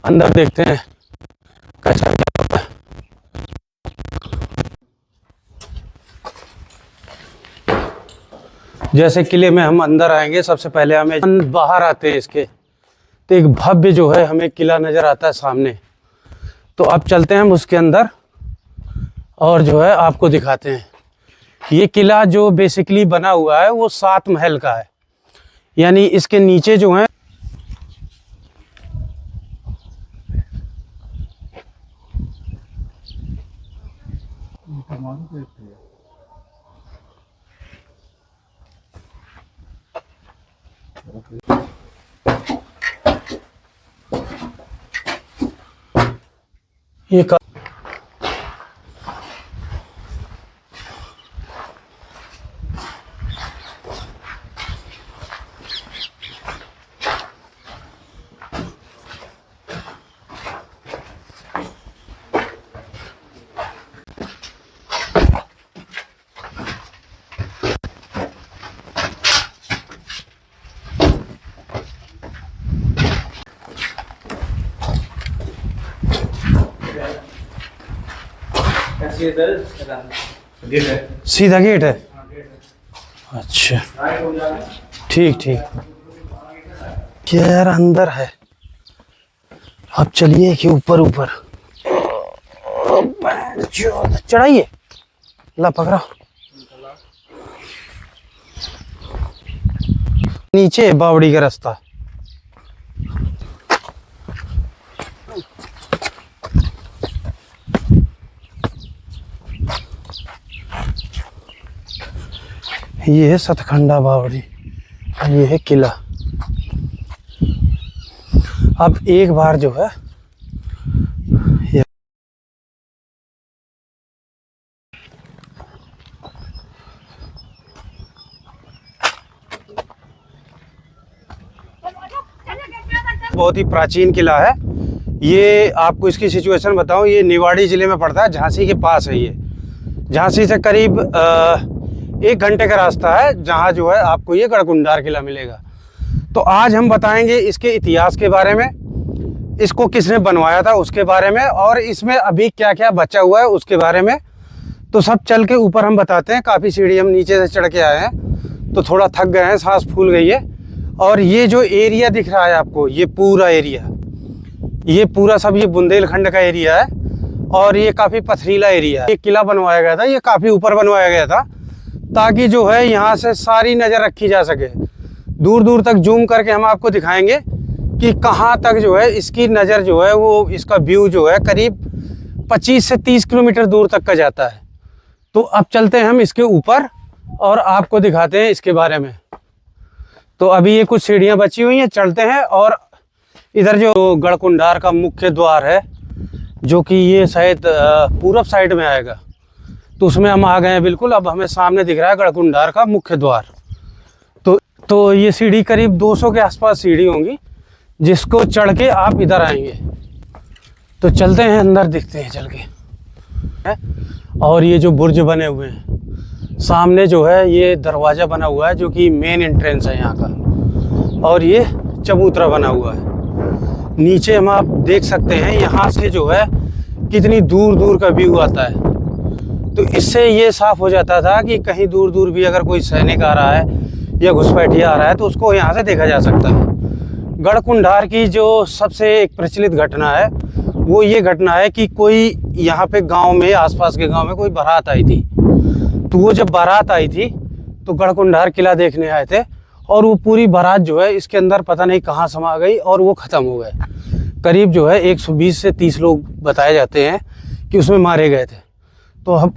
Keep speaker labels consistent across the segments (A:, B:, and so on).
A: अंदर देखते हैं कैसा क्या होता है। जैसे किले में हम अंदर आएंगे, सबसे पहले हमें बाहर आते हैं इसके, तो एक भव्य जो है हमें किला नज़र आता है सामने। तो अब चलते हैं हम उसके अंदर और जो है आपको दिखाते हैं। ये किला जो बेसिकली बना हुआ है वो 7 महल का है, यानी इसके नीचे जो है ये सीधा गेट है। अच्छा ठीक ठीक, क्या यार अंदर है। अब चलिए कि ऊपर ऊपर चढ़ाइए, ला पकड़ा। नीचे बावड़ी का रास्ता। ये है सतखंडा बावड़ी, ये है किला। अब एक बार जो है बहुत ही प्राचीन किला है। ये आपको इसकी सिचुएशन बताऊं, ये निवाड़ी जिले में पड़ता है, झांसी के पास है। ये झांसी से करीब 1 घंटे का रास्ता है, जहाँ जो है आपको ये गढ़कुंडार किला मिलेगा। तो आज हम बताएंगे इसके इतिहास के बारे में, इसको किसने बनवाया था उसके बारे में, और इसमें अभी क्या क्या बचा हुआ है उसके बारे में। तो सब चल के ऊपर हम बताते हैं। काफ़ी सीढ़ी हम नीचे से चढ़ के आए हैं तो थोड़ा थक गए हैं, सांस फूल गई है। और ये जो एरिया दिख रहा है आपको, ये पूरा एरिया, ये पूरा सब ये बुंदेलखंड का एरिया है। और ये काफ़ी पथरीला एरिया है। ये किला बनवाया गया था, ये काफ़ी ऊपर बनवाया गया था ताकि जो है यहाँ से सारी नज़र रखी जा सके। दूर दूर तक जूम करके हम आपको दिखाएंगे कि कहाँ तक जो है इसकी नज़र जो है वो, इसका व्यू जो है करीब 25 से 30 किलोमीटर दूर तक का जाता है। तो अब चलते हैं हम इसके ऊपर और आपको दिखाते हैं इसके बारे में। तो अभी ये कुछ सीढ़ियाँ बची हुई हैं, चलते हैं। और इधर जो गढ़कुंडार का मुख्य द्वार है, जो कि ये शायद पूरब साइड में आएगा, तो उसमें हम आ गए हैं बिल्कुल। अब हमें सामने दिख रहा है गढ़कुंडार का मुख्य द्वार। तो ये सीढ़ी करीब 200 के आसपास सीढ़ी होंगी, जिसको चढ़ के आप इधर आएंगे। तो चलते हैं अंदर, दिखते हैं चल के। और ये जो बुर्ज बने हुए हैं सामने जो है, ये दरवाज़ा बना हुआ है जो कि मेन एंट्रेंस है यहाँ का। और ये चबूतरा बना हुआ है। नीचे हम आप देख सकते हैं, यहाँ से जो है कितनी दूर दूर का व्यू आता है। तो इससे ये साफ हो जाता था कि कहीं दूर दूर भी अगर कोई सैनिक आ रहा है या घुसपैठिया आ रहा है तो उसको यहाँ से देखा जा सकता है। गढ़कुंडार की जो सबसे एक प्रचलित घटना है वो ये घटना है कि कोई यहाँ पे गांव में, आसपास के गांव में कोई बारात आई थी। तो वो जब बारात आई थी तो गढ़कुंडार किला देखने आए थे, और वो पूरी बारात जो है इसके अंदर पता नहीं कहाँ समा गई और वो ख़त्म हो गए। करीब जो है 120 से 30 लोग बताए जाते हैं कि उसमें मारे गए थे। तो हम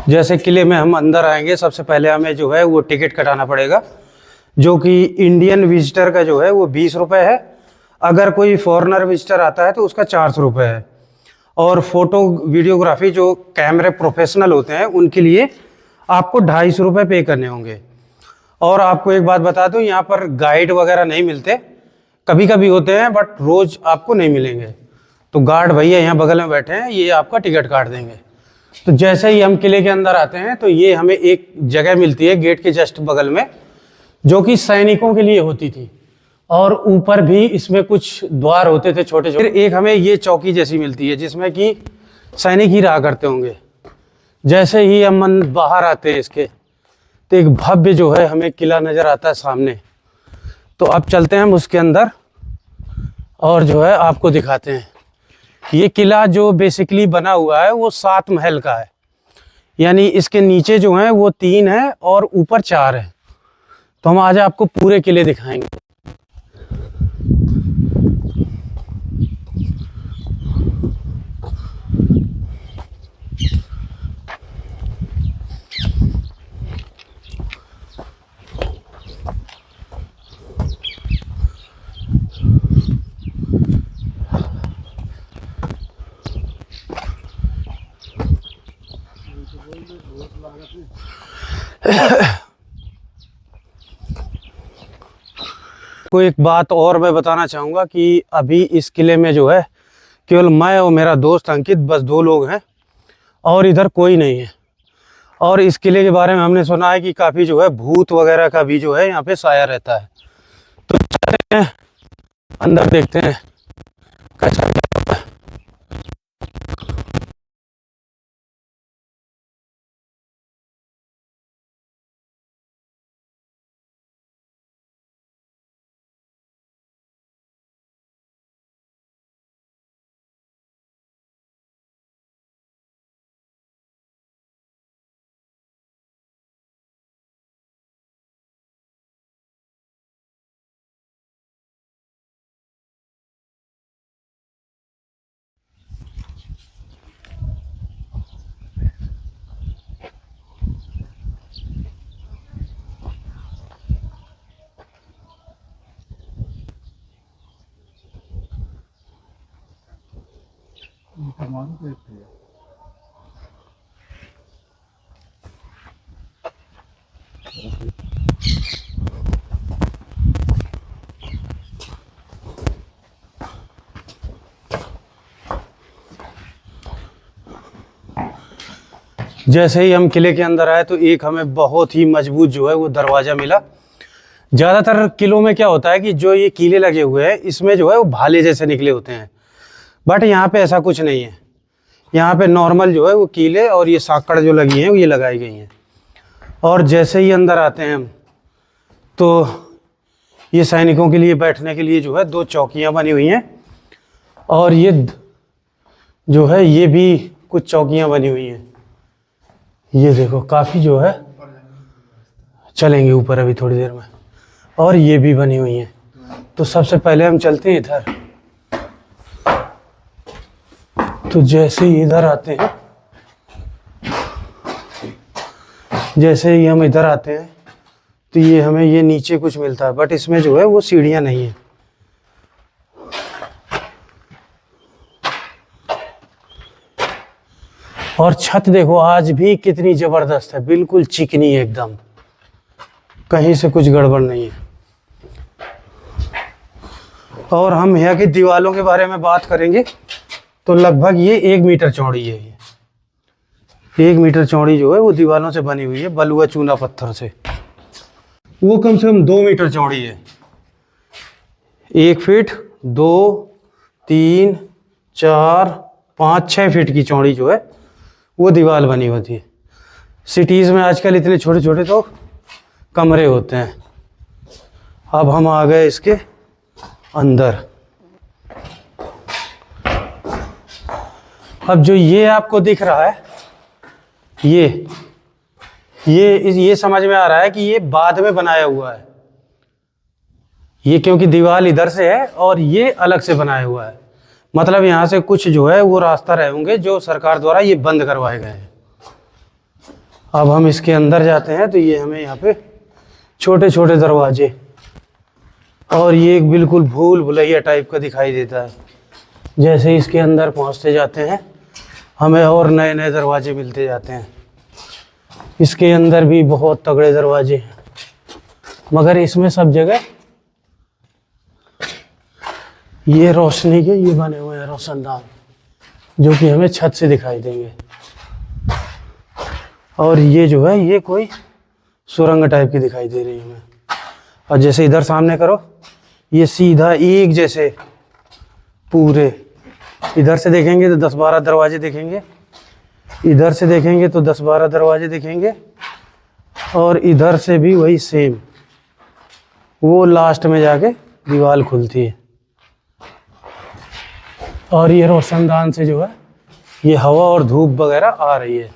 A: जैसे किले में हम अंदर आएंगे, सबसे पहले हमें जो है वो टिकट कटाना पड़ेगा, जो कि इंडियन विजिटर का जो है वो 20 रुपये है। अगर कोई फॉरेनर विजिटर आता है तो उसका 400 रुपये है। और फ़ोटो वीडियोग्राफी जो कैमरे प्रोफेशनल होते हैं उनके लिए आपको 250 रुपये पे करने होंगे। और आपको एक बात बता दूं, यहाँ पर गाइड वगैरह नहीं मिलते, कभी कभी होते हैं बट रोज़ आपको नहीं मिलेंगे। तो गार्ड भैया यहाँ बगल में बैठे हैं, ये आपका टिकट काट देंगे। तो जैसे ही हम किले के अंदर आते हैं तो ये हमें एक जगह मिलती है गेट के जस्ट बगल में, जो कि सैनिकों के लिए होती थी, और ऊपर भी इसमें कुछ द्वार होते थे छोटे छोटे। फिर एक हमें ये चौकी जैसी मिलती है जिसमें कि सैनिक ही रहा करते होंगे। जैसे ही हम बाहर आते हैं इसके, तो एक भव्य जो है हमें किला नज़र आता है सामने। तो अब चलते हैं हम उसके अंदर और जो है आपको दिखाते हैं। ये किला जो बेसिकली बना हुआ है वो 7 महल का है, यानी इसके नीचे जो हैं वो 3 हैं और ऊपर 4 हैं। तो हम आज आपको पूरे किले दिखाएंगे। को एक बात और मैं बताना चाहूँगा कि अभी इस किले में जो है केवल मैं और मेरा दोस्त अंकित, बस 2 लोग हैं और इधर कोई नहीं है। और इस किले के बारे में हमने सुना है कि काफ़ी जो है भूत वगैरह का भी जो है यहाँ पे साया रहता है। तो चलते हैं अंदर, देखते हैं कैसा क्या होता है। जैसे ही हम किले के अंदर आए तो एक हमें बहुत ही मजबूत जो है वो दरवाज़ा मिला। ज़्यादातर किलों में क्या होता है कि जो ये कीले लगे हुए हैं इसमें जो है वो भाले जैसे निकले होते हैं, बट यहाँ पे ऐसा कुछ नहीं है। यहाँ पे नॉर्मल जो है वो कीले और ये साकड़ जो लगी हैं ये लगाई गई हैं। और जैसे ही अंदर आते हैं हम तो ये सैनिकों के लिए बैठने के लिए जो है 2 चौकियाँ बनी हुई हैं, और ये जो है ये भी कुछ चौकियाँ बनी हुई हैं। ये देखो काफ़ी जो है, चलेंगे ऊपर अभी थोड़ी देर में। और ये भी बनी हुई हैं। तो सबसे पहले हम चलते हैं इधर। तो जैसे ही इधर आते हैं, जैसे ही हम इधर आते हैं तो ये हमें ये नीचे कुछ मिलता है, बट इसमें जो है वो सीढ़ियाँ नहीं है। और छत देखो आज भी कितनी ज़बरदस्त है, बिल्कुल चिकनी है एकदम, कहीं से कुछ गड़बड़ नहीं है। और हम यहाँ की दीवारों के बारे में बात करेंगे तो लगभग ये 1 मीटर चौड़ी है। ये 1 मीटर चौड़ी जो है वो दीवारों से बनी हुई है, बलुआ चूना पत्थर से। वो कम से कम 2 मीटर चौड़ी है। 1 फीट, 2, 3, 4, 5, 6 फीट की चौड़ी जो है वो दीवार बनी होती है। सिटीज़ में आजकल इतने छोटे छोटे तो कमरे होते हैं। अब हम आ गए इसके अंदर। अब जो ये आपको दिख रहा है ये समझ में आ रहा है कि ये बाद में बनाया हुआ है। ये क्योंकि दीवार इधर से है और ये अलग से बनाया हुआ है, मतलब यहाँ से कुछ जो है वो रास्ता रहे होंगे जो सरकार द्वारा ये बंद करवाए गए हैं। अब हम इसके अंदर जाते हैं तो ये हमें यहाँ पे छोटे छोटे दरवाजे, और ये एक बिल्कुल भूल भुलैया टाइप का दिखाई देता है। जैसे ही इसके अंदर पहुँचते जाते हैं हमें और नए नए दरवाजे मिलते जाते हैं। इसके अंदर भी बहुत तगड़े दरवाजे हैं, मगर इसमें सब जगह ये रोशनी के ये बने हुए हैं रोशनदान, जो कि हमें छत से दिखाई देंगे। और ये जो है ये कोई सुरंग टाइप की दिखाई दे रही है हमें। और जैसे इधर सामने करो, ये सीधा एक जैसे पूरे, इधर से देखेंगे तो 10-12 दरवाजे दिखेंगे, इधर से देखेंगे तो 10-12 दरवाजे दिखेंगे, और इधर से भी वही सेम, वो लास्ट में जाके दीवार खुलती है। और ये रोशनदान से जो है ये हवा और धूप वगैरह आ रही है।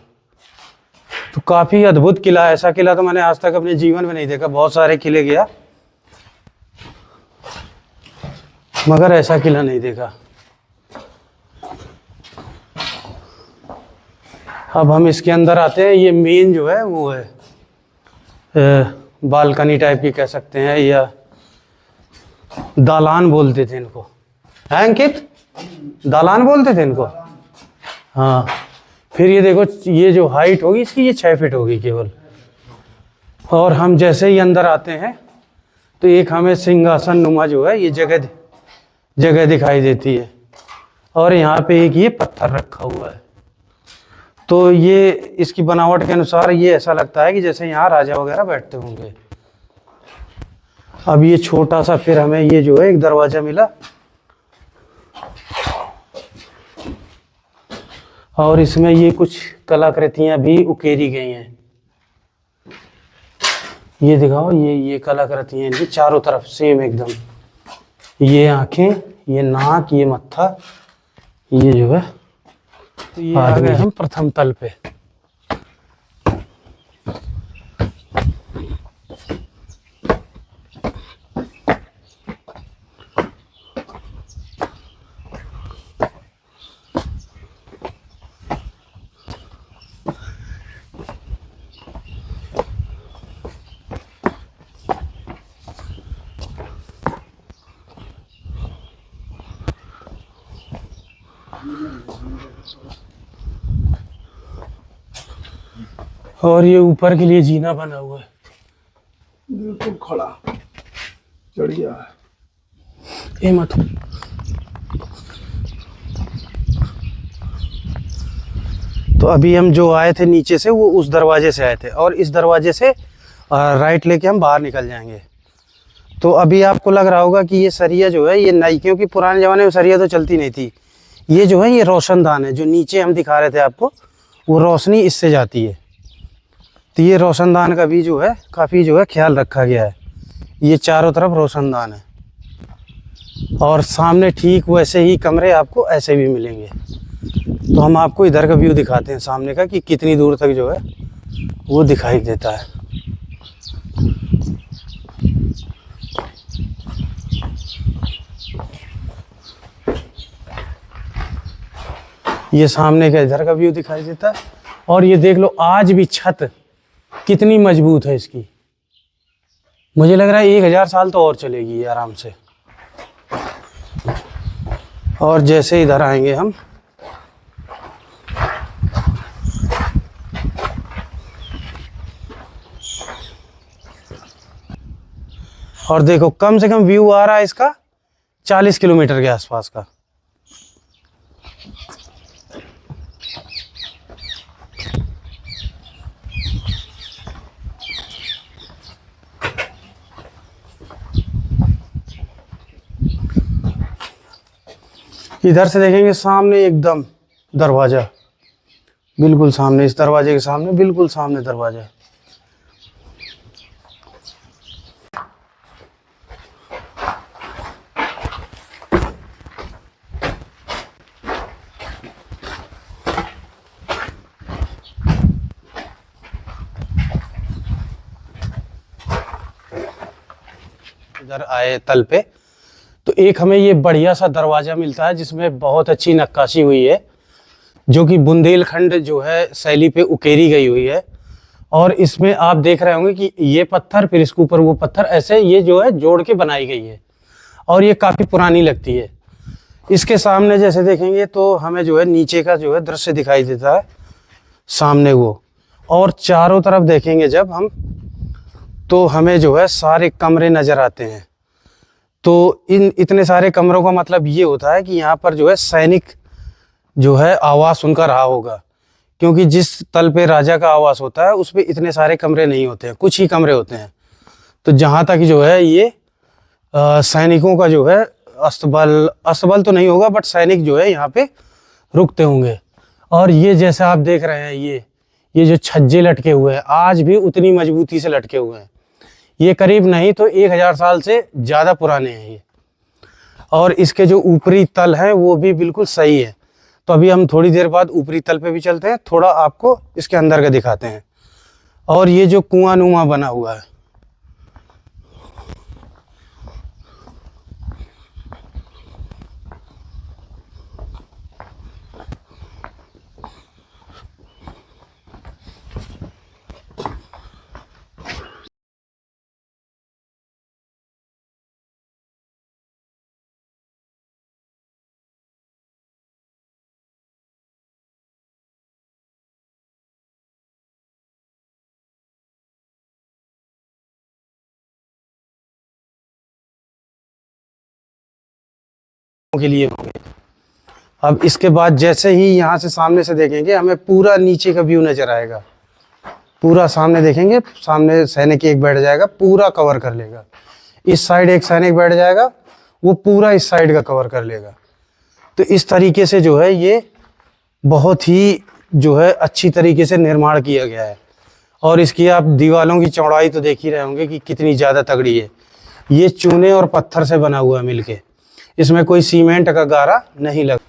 A: तो काफ़ी अद्भुत किला है। ऐसा किला तो मैंने आज तक अपने जीवन में नहीं देखा। बहुत सारे किले गया मगर ऐसा किला नहीं देखा। अब हम इसके अंदर आते हैं। ये मेन जो है वो है बालकनी टाइप की कह सकते हैं, या दालान बोलते थे इनको। है अंकित? दालान बोलते थे इनको। हाँ, फिर ये देखो, ये जो हाइट होगी इसकी ये 6 फीट होगी केवल। और हम जैसे ही अंदर आते हैं तो एक हमें सिंहासन नुमा जो है ये जगह दिखाई देती है। और यहाँ पे एक ये पत्थर रखा हुआ है। तो ये इसकी बनावट के अनुसार ये ऐसा लगता है कि जैसे यहाँ राजा वगैरह बैठते होंगे। अब ये छोटा सा फिर हमें ये जो है एक दरवाजा मिला, और इसमें ये कुछ कलाकृतियां भी उकेरी गई हैं। ये दिखाओ, ये कलाकृतियां इनकी चारों तरफ सेम एकदम। ये आंखें, ये नाक, ये मत्था, ये जो है। तो ये आ गए हम प्रथम तल पे। और ये ऊपर के लिए जीना बना हुआ है,
B: बिल्कुल खड़ा चढ़िया है।
A: ये मत। तो अभी हम जो आए थे नीचे से वो उस दरवाजे से आए थे, और इस दरवाजे से राइट लेके हम बाहर निकल जाएंगे। तो अभी आपको लग रहा होगा कि ये सरिया जो है ये नई, क्योंकि पुराने ज़माने में सरिया तो चलती नहीं थी। ये जो है ये रोशनदान है, जो नीचे हम दिखा रहे थे आपको, वो रोशनी इससे जाती है। तो ये रोशनदान का भी जो है काफ़ी जो है ख्याल रखा गया है। ये चारों तरफ रोशनदान है, और सामने ठीक वैसे ही कमरे आपको ऐसे भी मिलेंगे। तो हम आपको इधर का व्यू दिखाते हैं सामने का, कि कितनी दूर तक जो है वो दिखाई देता है। ये सामने का इधर का व्यू दिखाई देता है। और ये देख लो, आज भी छत कितनी मजबूत है इसकी। मुझे लग रहा है 1000 साल तो और चलेगी ये आराम से। और जैसे इधर आएंगे हम, और देखो कम से कम व्यू आ रहा है इसका 40 किलोमीटर के आसपास का। इधर से देखेंगे सामने एकदम दरवाजा, बिल्कुल सामने, इस दरवाजे के सामने बिल्कुल सामने दरवाजा। इधर आए तल पे तो एक हमें ये बढ़िया सा दरवाज़ा मिलता है, जिसमें बहुत अच्छी नक्काशी हुई है, जो कि बुंदेलखंड जो है शैली पे उकेरी गई हुई है। और इसमें आप देख रहे होंगे कि ये पत्थर, फिर इसके ऊपर वो पत्थर, ऐसे ये जो है जोड़ के बनाई गई है, और ये काफ़ी पुरानी लगती है। इसके सामने जैसे देखेंगे तो हमें जो है नीचे का जो है दृश्य दिखाई देता है सामने वो। और चारों तरफ देखेंगे जब हम, तो हमें जो है सारे कमरे नज़र आते हैं। तो इन इतने सारे कमरों का मतलब ये होता है कि यहाँ पर जो है सैनिक जो है आवास उनका रहा होगा, क्योंकि जिस तल पे राजा का आवास होता है उस पे इतने सारे कमरे नहीं होते हैं, कुछ ही कमरे होते हैं। तो जहाँ तक जो है ये सैनिकों का जो है अस्तबल तो नहीं होगा, बट सैनिक जो है यहाँ पे रुकते होंगे। और ये जैसे आप देख रहे हैं ये जो छज्जे लटके हुए हैं आज भी उतनी मजबूती से लटके हुए हैं। ये करीब नहीं तो 1000 साल से ज़्यादा पुराने हैं ये। और इसके जो ऊपरी तल है वो भी बिल्कुल सही है। तो अभी हम थोड़ी देर बाद ऊपरी तल पे भी चलते हैं, थोड़ा आपको इसके अंदर का दिखाते हैं। और ये जो कुआं नुमा बना हुआ है, के लिए होंगे। अब इसके बाद जैसे ही यहाँ से सामने से देखेंगे हमें पूरा नीचे का व्यू नजर आएगा। पूरा सामने देखेंगे, सामने सैनिक एक बैठ जाएगा, पूरा कवर कर लेगा। इस साइड एक सैनिक बैठ जाएगा, वो पूरा इस साइड का कवर कर लेगा। तो इस तरीके से जो है ये बहुत ही जो है अच्छी तरीके से निर्माण किया गया है। और इसकी आप दीवारों की चौड़ाई तो देख ही रहे होंगे कि कितनी ज़्यादा तगड़ी है। ये चूने और पत्थर से बना हुआ है मिलके, इसमें कोई सीमेंट का गारा नहीं लगा।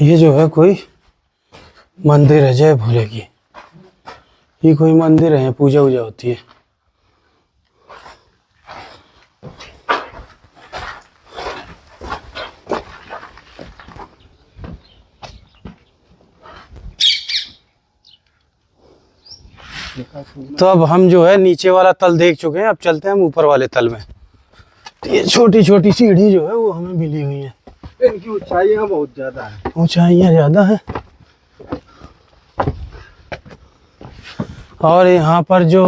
A: ये जो है कोई मंदिर है जय भोले की। ये कोई मंदिर है, पूजा वूजा होती है। तो अब हम जो है नीचे वाला तल देख चुके हैं, अब चलते हैं हम ऊपर वाले तल में। तो ये छोटी छोटी सीढ़ी जो है वो हमें मिली हुई है।
B: इनकी ऊंचाइयां बहुत ज्यादा है।
A: ऊंचाइयाँ ज़्यादा है। और यहाँ पर जो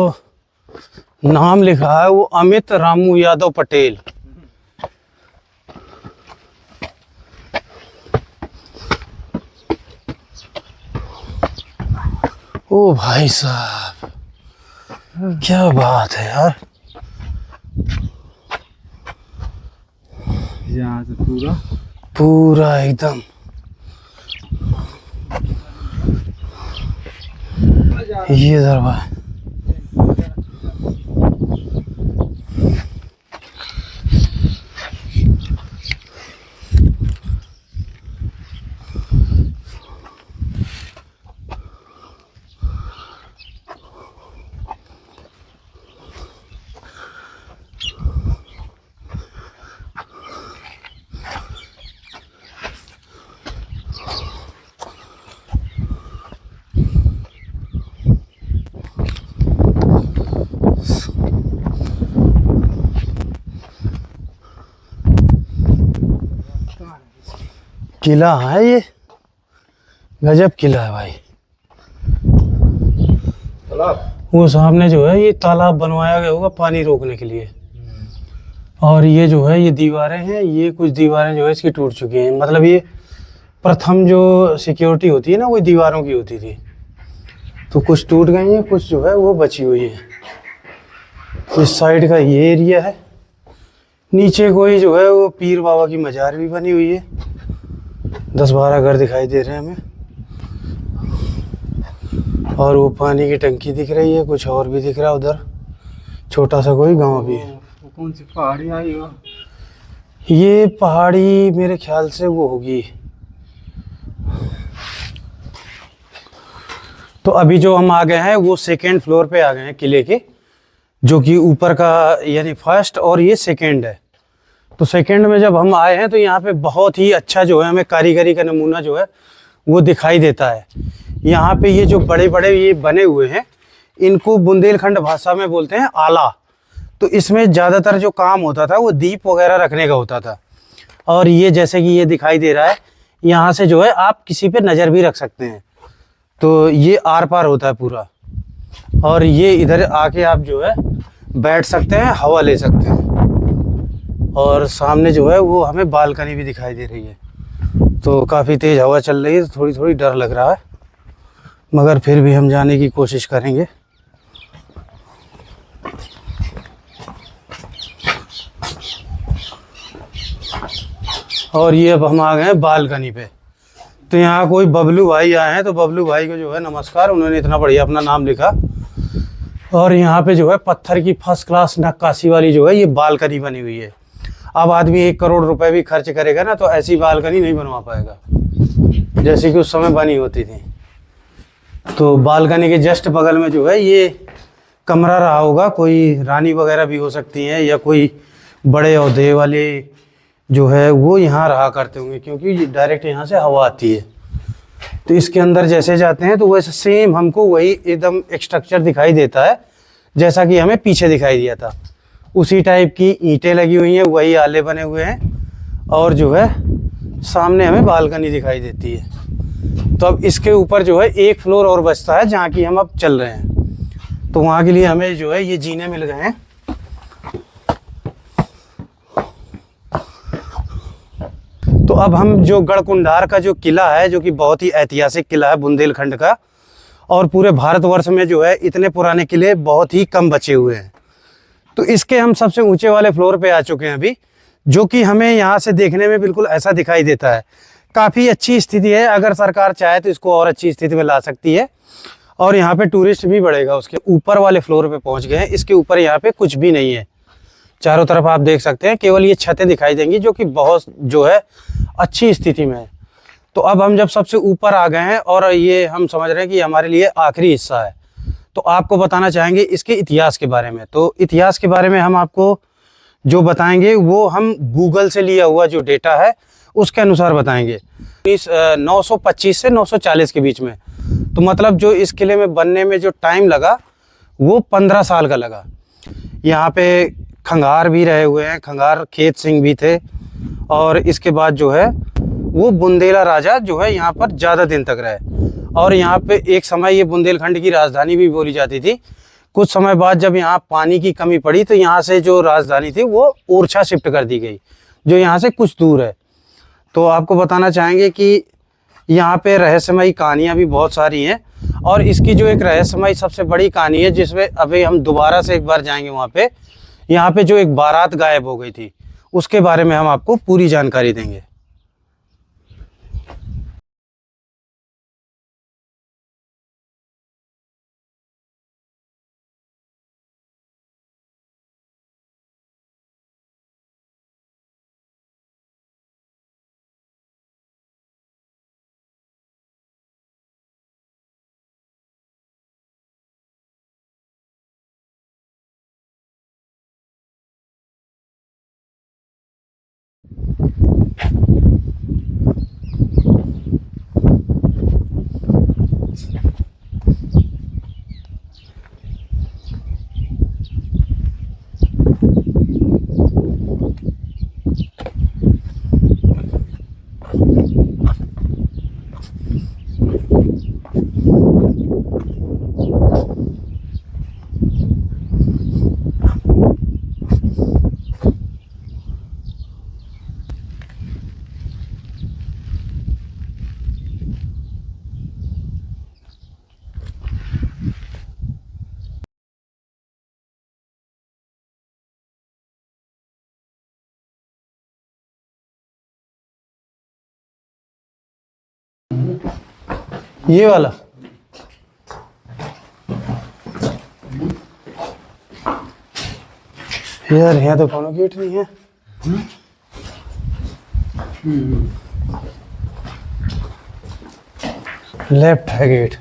A: नाम लिखा है वो अमित रामू यादव पटेल। ओ भाई साहब, क्या बात है यार।
B: यहाँ से पूरा
A: पूरा एकदम ये दरबार। किला है ये, गजब किला है भाई।
B: तालाब,
A: वो सामने जो है ये तालाब बनवाया गया होगा पानी रोकने के लिए। और ये जो है ये दीवारें हैं, ये कुछ दीवारें जो है इसकी टूट चुकी हैं। मतलब ये प्रथम जो सिक्योरिटी होती है ना वो दीवारों की होती थी, तो कुछ टूट गई हैं, कुछ जो है वो बची हुई है। इस साइड का ये एरिया है। नीचे कोई जो है वो पीर बाबा की मजार भी बनी हुई है। 10-12 घर दिखाई दे रहे हैं हमें। और वो पानी की टंकी दिख रही है, कुछ और भी दिख रहा है उधर, छोटा सा कोई गांव भी है।
B: वो कौन सी पहाड़ी आई हो?
A: ये पहाड़ी मेरे ख्याल से वो होगी। तो अभी जो हम आ गए हैं वो सेकेंड फ्लोर पे आ गए हैं किले के, जो कि ऊपर का यानी फर्स्ट और ये सेकेंड है। तो सेकेंड में जब हम आए हैं तो यहाँ पे बहुत ही अच्छा जो है हमें कारीगरी का नमूना जो है वो दिखाई देता है। यहाँ पे ये जो बड़े बड़े ये बने हुए हैं इनको बुंदेलखंड भाषा में बोलते हैं आला। तो इसमें ज़्यादातर जो काम होता था वो दीप वगैरह रखने का होता था। और ये जैसे कि ये दिखाई दे रहा है, यहाँ से जो है आप किसी पे नज़र भी रख सकते हैं। तो ये आर पार होता है पूरा। और ये इधर आके आप जो है बैठ सकते हैं, हवा ले सकते हैं। और सामने जो है वो हमें बालकनी भी दिखाई दे रही है। तो काफ़ी तेज़ हवा चल रही है, तो थोड़ी थोड़ी डर लग रहा है, मगर फिर भी हम जाने की कोशिश करेंगे। और ये अब हम आ गए हैं बालकनी पे। तो यहाँ कोई बबलू भाई आए हैं, तो बबलू भाई को जो है नमस्कार, उन्होंने इतना बढ़िया अपना नाम लिखा। और यहाँ पे जो है पत्थर की फर्स्ट क्लास नक्काशी वाली जो है ये बालकनी बनी हुई है। अब आदमी 1 करोड़ रुपए भी खर्च करेगा ना तो ऐसी बालकनी नहीं बनवा पाएगा जैसे कि उस समय बनी होती थी। तो बालकनी के जस्ट बगल में जो है ये कमरा रहा होगा, कोई रानी वगैरह भी हो सकती हैं या कोई बड़े ओहदे वाले जो है वो यहाँ रहा करते होंगे, क्योंकि डायरेक्ट यहाँ से हवा आती है। तो इसके अंदर जैसे जाते हैं तो वैसे सेम हमको वही एकदम स्ट्रक्चर दिखाई देता है जैसा कि हमें पीछे दिखाई दिया था। उसी टाइप की ईंटें लगी हुई हैं, वही आले बने हुए हैं, और जो है सामने हमें बालकनी दिखाई देती है। तो अब इसके ऊपर जो है 1 फ्लोर और बचता है जहाँ की हम अब चल रहे हैं। तो वहाँ के लिए हमें जो है ये जीने मिल गए हैं। तो अब हम जो गढ़कुंडार का जो किला है, जो कि बहुत ही ऐतिहासिक किला है बुंदेलखंड का, और पूरे भारतवर्ष में जो है इतने पुराने किले बहुत ही कम बचे हुए हैं। तो इसके हम सबसे ऊंचे वाले फ्लोर पे आ चुके हैं अभी, जो कि हमें यहाँ से देखने में बिल्कुल ऐसा दिखाई देता है। काफ़ी अच्छी स्थिति है, अगर सरकार चाहे तो इसको और अच्छी स्थिति में ला सकती है। और यहाँ पे टूरिस्ट भी बढ़ेगा। उसके ऊपर वाले फ्लोर पे पहुँच गए हैं। इसके ऊपर यहाँ पे कुछ भी नहीं है, चारों तरफ आप देख सकते हैं, केवल ये छतें दिखाई देंगी जो कि बहुत जो है अच्छी स्थिति में है। तो अब हम जब सबसे ऊपर आ गए हैं और ये हम समझ रहे हैं कि हमारे लिए आखिरी हिस्सा है, तो आपको बताना चाहेंगे इसके इतिहास के बारे में। तो इतिहास के बारे में हम आपको जो बताएंगे वो हम गूगल से लिया हुआ जो डेटा है उसके अनुसार बताएंगे। 925 से 940 के बीच में। तो मतलब जो इस किले में बनने में जो टाइम लगा वो 15 साल का लगा। यहाँ पे खंगार भी रहे हुए हैं, खंगार खेत सिंह भी थे। और इसके बाद जो है वो बुंदेला राजा जो है यहाँ पर ज़्यादा दिन तक रहे। और यहाँ पे एक समय ये बुंदेलखंड की राजधानी भी बोली जाती थी। कुछ समय बाद जब यहाँ पानी की कमी पड़ी तो यहाँ से जो राजधानी थी वो ओरछा शिफ्ट कर दी गई, जो यहाँ से कुछ दूर है। तो आपको बताना चाहेंगे कि यहाँ पे रहस्यमयी कहानियाँ भी बहुत सारी हैं। और इसकी जो एक रहस्यमयी सबसे बड़ी कहानी है, जिसमें अभी हम दोबारा से एक बार जाएंगे वहाँ पे, यहाँ पे जो एक बारात गायब हो गई थी उसके बारे में हम आपको पूरी जानकारी देंगे। ये वाला यार यहाँ तो कोनो गेट नहीं है। लेफ्ट है गेट।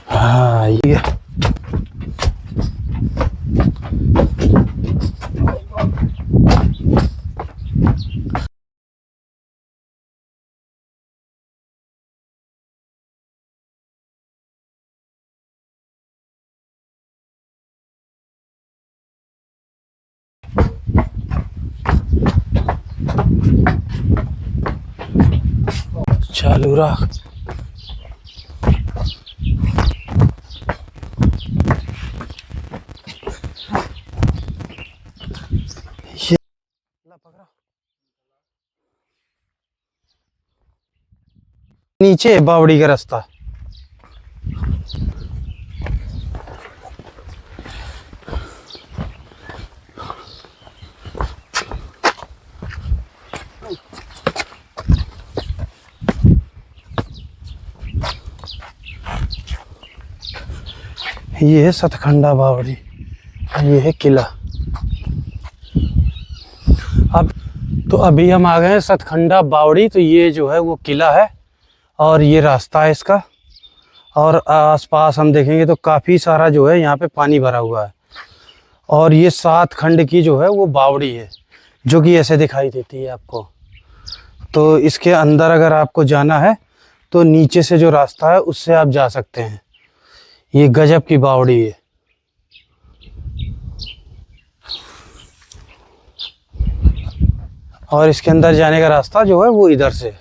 A: हाँ ये चालू रहा। ये नीचे है बावड़ी का रास्ता। ये है सतखंडा बावड़ी, ये है किला। अब तो अभी हम आ गए हैं सतखंडा बावड़ी। तो ये जो है वो किला है और ये रास्ता है इसका। और आसपास हम देखेंगे तो काफ़ी सारा जो है यहाँ पे पानी भरा हुआ है। और ये 7 खंड की जो है वो बावड़ी है, जो कि ऐसे दिखाई देती है आपको। तो इसके अंदर अगर आपको जाना है तो नीचे से जो रास्ता है उससे आप जा सकते हैं। ये गजब की बावड़ी है। और इसके अंदर जाने का रास्ता जो है वो इधर से है।